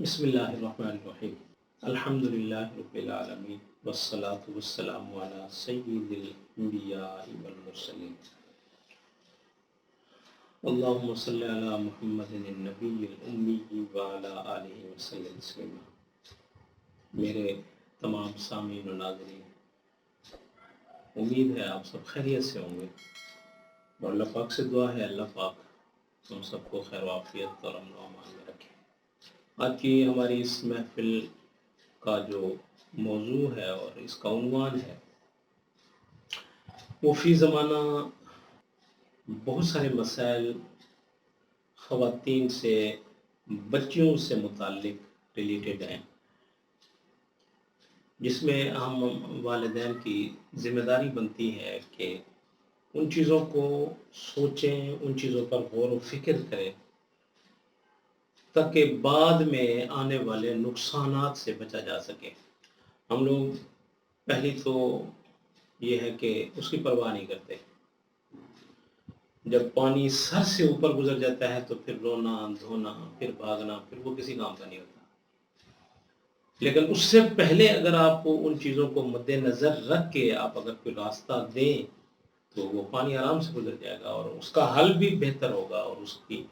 بسم اللہ الرحمن الرحیم الحمد للہ رب العالمین والصلاة والسلام علی سید الانبیاء والمرسلین اللہم صلی علی محمد النبی الامی وعلی آلہ وسلم تسلیما۔ میرے تمام سامعین و ناظرین، امید ہے آپ سب خیریت سے ہوں گے، اور اللہ پاک سے دعا ہے اللہ پاک تم سب کو خیر و عافیت اور امن و امان میں رکھے۔ آج کی ہماری اس محفل کا جو موضوع ہے اور اس کا عنوان ہے، وہ فی زمانہ بہت سارے مسائل خواتین سے، بچیوں سے متعلق ریلیٹڈ ہیں، جس میں ہم والدین کی ذمہ داری بنتی ہے کہ ان چیزوں کو سوچیں، ان چیزوں پر غور و فکر کریں، تاکہ بعد میں آنے والے نقصانات سے بچا جا سکے۔ ہم لوگ پہلی تو یہ ہے کہ اس کی پرواہ نہیں کرتے۔ جب پانی سر سے اوپر گزر جاتا ہے تو پھر رونا دھونا، پھر بھاگنا، پھر وہ کسی کام کا نہیں ہوتا۔ لیکن اس سے پہلے اگر آپ ان چیزوں کو مد نظر رکھ کے آپ اگر کوئی راستہ دیں تو وہ پانی آرام سے گزر جائے گا، اور اس کا حل بھی بہتر ہوگا، اور اس کی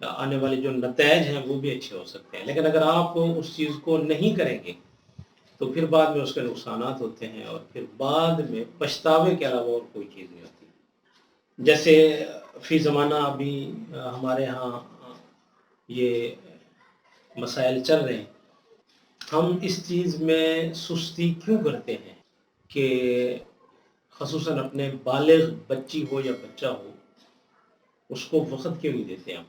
آنے والے جو نتائج ہیں وہ بھی اچھے ہو سکتے ہیں۔ لیکن اگر آپ اس چیز کو نہیں کریں گے تو پھر بعد میں اس کے نقصانات ہوتے ہیں، اور پھر بعد میں پچھتاوے کے علاوہ اور کوئی چیز نہیں ہوتی۔ جیسے فی زمانہ ابھی ہمارے ہاں یہ مسائل چل رہے ہیں، ہم اس چیز میں سستی کیوں کرتے ہیں کہ خصوصاً اپنے بالغ بچی ہو یا بچہ ہو، اس کو وقت کیوں نہیں دیتے ہم؟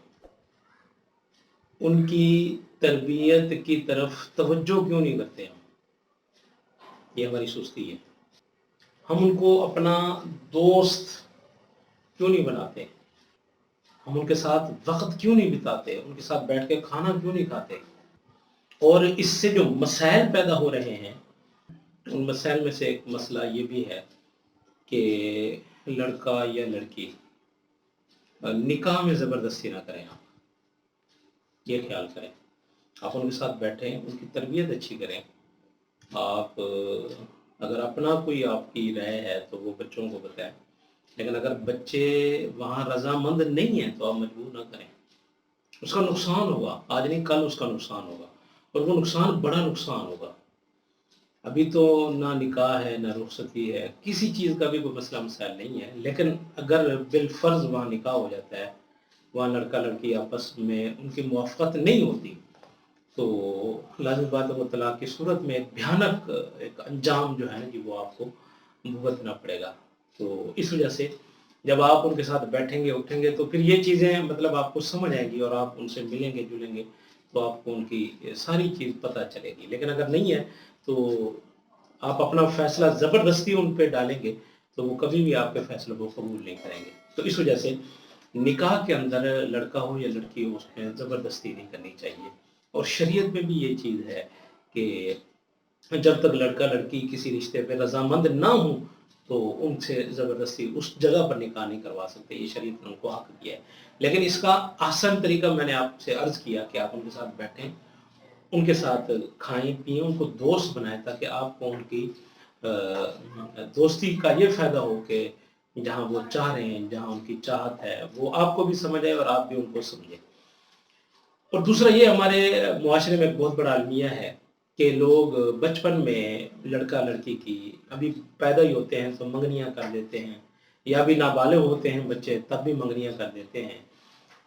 ان کی تربیت کی طرف توجہ کیوں نہیں کرتے ہم؟ یہ ہماری سستی ہے۔ ہم ان کو اپنا دوست کیوں نہیں بناتے؟ ہم ان کے ساتھ وقت کیوں نہیں بتاتے؟ ان کے ساتھ بیٹھ کے کھانا کیوں نہیں کھاتے؟ اور اس سے جو مسائل پیدا ہو رہے ہیں، ان مسائل میں سے ایک مسئلہ یہ بھی ہے کہ لڑکا یا لڑکی نکاح میں زبردستی نہ کریں۔ آپ یہ خیال کریں، آپ ان کے ساتھ بیٹھیں، ان کی تربیت اچھی کریں۔ آپ اگر اپنا کوئی آپ کی رائے ہے تو وہ بچوں کو بتائیں، لیکن اگر بچے وہاں رضامند نہیں ہیں تو آپ مجبور نہ کریں۔ اس کا نقصان ہوگا، آج نہیں کل اس کا نقصان ہوگا، اور وہ نقصان بڑا نقصان ہوگا۔ ابھی تو نہ نکاح ہے، نہ رخصتی ہے، کسی چیز کا بھی کوئی مسئلہ مسائل نہیں ہے، لیکن اگر بالفرض وہاں نکاح ہو جاتا ہے، وہاں لڑکا لڑکی آپس میں ان کی موافقت نہیں ہوتی، تو لازم بات ہے وہ طلاق کی صورت میں ایک بھیانک ایک انجام جو ہے کہ وہ آپ کو بھگتنا پڑے گا۔ تو اس وجہ سے جب آپ ان کے ساتھ بیٹھیں گے اٹھیں گے تو پھر یہ چیزیں مطلب آپ کو سمجھ آئیں گی، اور آپ ان سے ملیں گے جلیں گے تو آپ کو ان کی ساری چیز پتہ چلے گی۔ لیکن اگر نہیں ہے تو آپ اپنا فیصلہ زبردستی ان پہ ڈالیں گے تو وہ کبھی بھی آپ کے فیصلے کو قبول نہیں کریں گے۔ تو اس وجہ سے نکاح کے اندر لڑکا ہو یا لڑکی ہو، اس میں زبردستی نہیں کرنی چاہیے۔ اور شریعت میں بھی یہ چیز ہے کہ جب تک لڑکا لڑکی کسی رشتے پہ رضامند نہ ہوں تو ان سے زبردستی اس جگہ پر نکاح نہیں کروا سکتے، یہ شریعت نے ان کو حق دیا ہے۔ لیکن اس کا آسان طریقہ میں نے آپ سے عرض کیا کہ آپ ان کے ساتھ بیٹھیں، ان کے ساتھ کھائیں پئیں، ان کو دوست بنائیں، تاکہ آپ کو ان کی دوستی کا یہ فائدہ ہو کہ جہاں وہ چاہ رہے ہیں، جہاں ان کی چاہت ہے، وہ آپ کو بھی سمجھ آئے اور آپ بھی ان کو سمجھیں۔ اور دوسرا یہ ہمارے معاشرے میں ایک بہت بڑا المیہ ہے کہ لوگ بچپن میں لڑکا لڑکی کی ابھی پیدا ہی ہوتے ہیں تو منگنیاں کر دیتے ہیں، یا بھی نابالغ ہوتے ہیں بچے تب بھی منگنیاں کر دیتے ہیں۔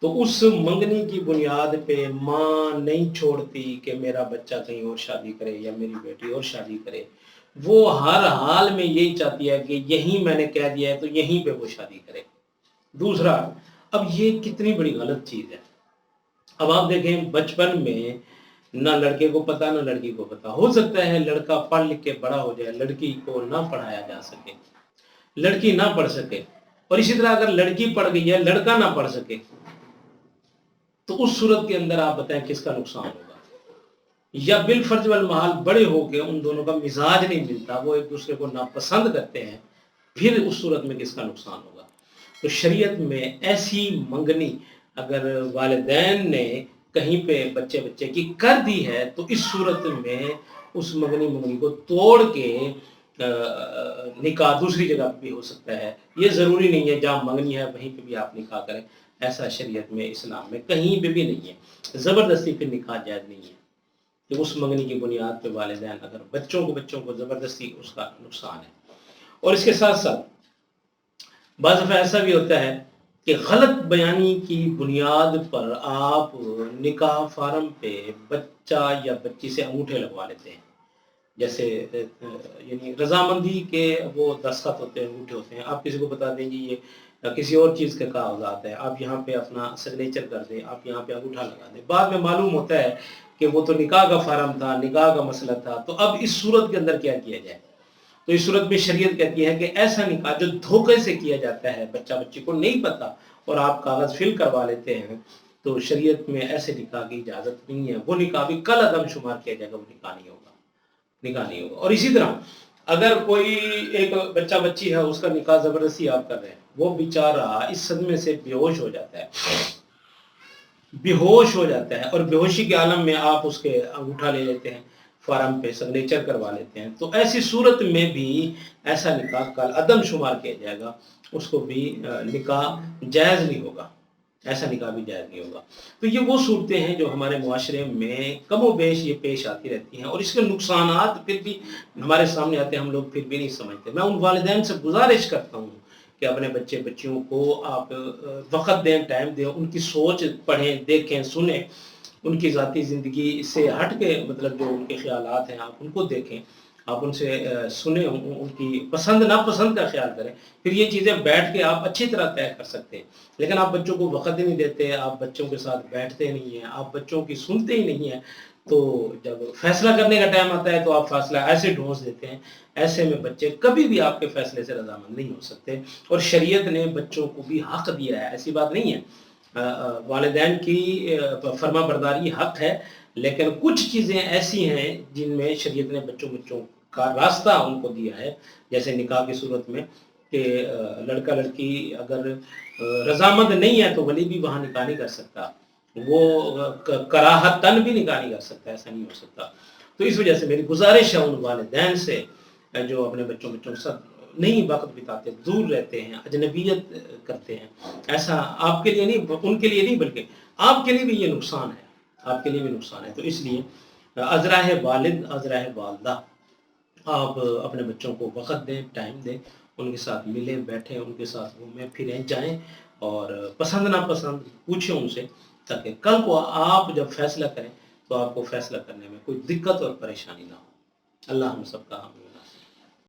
تو اس منگنی کی بنیاد پہ ماں نہیں چھوڑتی کہ میرا بچہ کہیں اور شادی کرے یا میری بیٹی اور شادی کرے، وہ ہر حال میں یہی چاہتی ہے کہ یہیں میں نے کہہ دیا ہے تو یہیں پہ وہ شادی کرے۔ دوسرا، اب یہ کتنی بڑی غلط چیز ہے۔ اب آپ دیکھیں بچپن میں نہ لڑکے کو پتا نہ لڑکی کو پتا، ہو سکتا ہے لڑکا پڑھ لکھ کے بڑا ہو جائے، لڑکی کو نہ پڑھایا جا سکے، لڑکی نہ پڑھ سکے، اور اسی طرح اگر لڑکی پڑھ گئی ہے لڑکا نہ پڑھ سکے، تو اس صورت کے اندر آپ بتائیں کس کا نقصان ہوگا؟ یا بالفرض والمحال بڑے ہو کے ان دونوں کا مزاج نہیں ملتا، وہ ایک دوسرے کو ناپسند کرتے ہیں، پھر اس صورت میں کس کا نقصان ہوگا؟ تو شریعت میں ایسی منگنی اگر والدین نے کہیں پہ بچے کی کر دی ہے تو اس صورت میں اس منگنی کو توڑ کے نکاح دوسری جگہ پہ بھی ہو سکتا ہے. یہ ضروری نہیں ہے جہاں منگنی ہے وہیں پہ بھی آپ نکاح کریں، ایسا شریعت میں اسلام میں کہیں پہ بھی نہیں ہے. زبردستی پھر نکاح جائز نہیں ہے کہ اس منگنی کی بنیاد پہ والدین اگر بچوں کو زبردستی، اس کا نقصان ہے. اور اس کے ساتھ ساتھ بعض دفعہ ایسا بھی ہوتا ہے کہ غلط بیانی کی بنیاد پر آپ نکاح فارم پہ بچہ یا بچی سے انگوٹھے لگوا لیتے ہیں. جیسے یعنی رضامندی کے وہ دستخط ہوتے ہیں، انگوٹھے ہوتے ہیں. آپ کسی کو بتا دیں گے یہ کسی اور چیز کا کاغذات ہے، آپ یہاں پہ اپنا سگنیچر کر دیں، آپ یہاں پہ انگوٹھا لگا دیں. بعد میں معلوم ہوتا ہے کہ وہ تو نکاح کا فارم تھا، نکاح کا مسئلہ تھا. تو اب اس صورت کے اندر کیا کیا جائے؟ تو اس صورت میں شریعت کہتی ہے کہ ایسا نکاح جو دھوکے سے کیا جاتا ہے، بچہ بچی کو نہیں پتا اور آپ کاغذ فل کروا لیتے ہیں، تو شریعت میں ایسے نکاح کی اجازت نہیں ہے. وہ نکاح بھی کل عدم شمار کیا جائے گا، وہ نکاح نہیں ہوگا. اور اسی طرح اگر کوئی ایک بچہ بچی ہے، اس کا نکاح زبردستی آپ کر رہے ہیں، وہ بیچارہ اس صدمے سے بے ہوش ہو جاتا ہے اور بے ہوشی کے عالم میں آپ اس کے انگوٹھا لے لیتے ہیں، فارم پہ سگنیچر کروا لیتے ہیں. تو ایسی صورت میں بھی ایسا نکاح کل عدم شمار کیا جائے گا، اس کو بھی نکاح جائز نہیں ہوگا، ایسا نکاح بھی جائز نہیں ہوگا. تو یہ وہ صورتیں ہیں جو ہمارے معاشرے میں کم و بیش یہ پیش آتی رہتی ہیں، اور اس کے نقصانات پھر بھی ہمارے سامنے آتے ہیں، ہم لوگ پھر بھی نہیں سمجھتے. میں ان والدین سے گزارش کرتا ہوں کہ اپنے بچیوں کو آپ وقت دیں، ٹائم دیں، ان کی سوچ پڑھیں، دیکھیں، سنیں. ان کی ذاتی زندگی سے ہٹ کے مطلب جو ان کے خیالات ہیں آپ ان کو دیکھیں، آپ ان سے سنیں، ان کی پسند ناپسند کا خیال کریں. پھر یہ چیزیں بیٹھ کے آپ اچھی طرح طے کر سکتے ہیں. لیکن آپ بچوں کو وقت ہی نہیں دیتے، آپ بچوں کے ساتھ بیٹھتے نہیں ہیں، آپ بچوں کی سنتے ہی نہیں ہیں، تو جب فیصلہ کرنے کا ٹائم آتا ہے تو آپ فیصلہ ایسے ڈھونس دیتے ہیں. ایسے میں بچے کبھی بھی آپ کے فیصلے سے رضامند نہیں ہو سکتے. اور شریعت نے بچوں کو بھی حق دیا ہے، ایسی بات نہیں ہے. والدین کی فرما برداری حق ہے، لیکن کچھ چیزیں ایسی ہیں جن میں شریعت نے بچوں کا راستہ ان کو دیا ہے. جیسے نکاح کی صورت میں کہ لڑکا لڑکی اگر رضامند نہیں ہے تو ولی بھی وہاں نکاح نہیں کر سکتا، وہ کراہتاً بھی نکاح نہیں کر سکتا، ایسا نہیں ہو سکتا. تو اس وجہ سے میری گزارش ہے ان والدین سے جو اپنے بچوں کے ساتھ نہیں وقت بتاتے، دور رہتے ہیں، اجنبیت کرتے ہیں. ایسا آپ کے لیے نہیں، ان کے لیے نہیں، بلکہ آپ کے لیے بھی یہ نقصان ہے، آپ کے لیے بھی نقصان ہے. تو اس لیے ازراہ والد ازراہ والدہ، آپ اپنے بچوں کو وقت دیں، ٹائم دیں، ان کے ساتھ ملیں، بیٹھیں، ان کے ساتھ گھومیں پھریں، جائیں، اور پسند ناپسند پوچھیں ان سے، تاکہ کل کو آپ جب فیصلہ کریں تو آپ کو فیصلہ کرنے میں کوئی دقت اور پریشانی نہ ہو. اللہ ہم سب کا حامی.